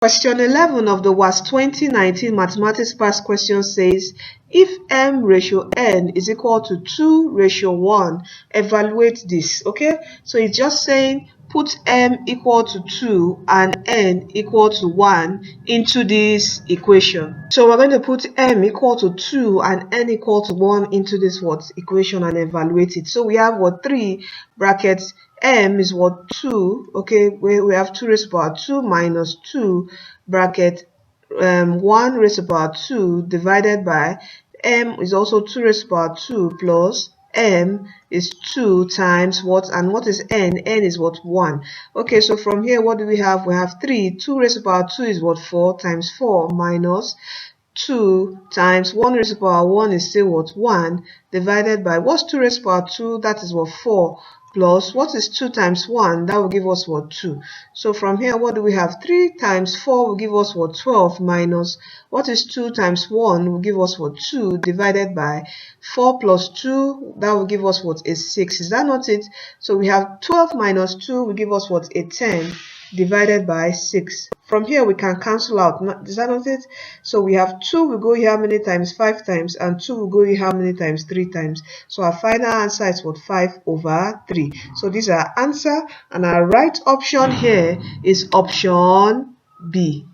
Question 11 of the WASSCE 2019 Mathematics Past question says, if m ratio n is equal to 2 ratio 1, evaluate this. Okay, so it's just saying put m equal to 2 and n equal to 1 into this equation. So we're going to put m equal to 2 and n equal to 1 into this equation and evaluate it. So we have 3 brackets m is 2. Okay, we have 2 raised to the power 2 minus 2 bracket 1 raised to the power 2 divided by m is also 2 raised to the power 2 plus m is 2 times what, and what is n? N is 1. Okay, so from here what do we have? We have 3. 2 raised to the power 2 is 4 times 4 minus 2 times 1 raised to the power 1 is still 1 divided by what's 2 raised to the power 2? That is 4 plus what is 2 times 1? That will give us 2. So from here what do we have? 3 times 4 will give us 12 minus what is 2 times 1 will give us 2 divided by 4 plus 2, that will give us a 6. Is that not it? So we have 12 minus 2 will give us a 10 divided by 6. From here we can cancel out. Is that not it? So we have 2 will go here how many times? 5 times, and 2 will go here how many times? 3 times. So our final answer is 5 over 3. So this is our answer, and our right option here is option B.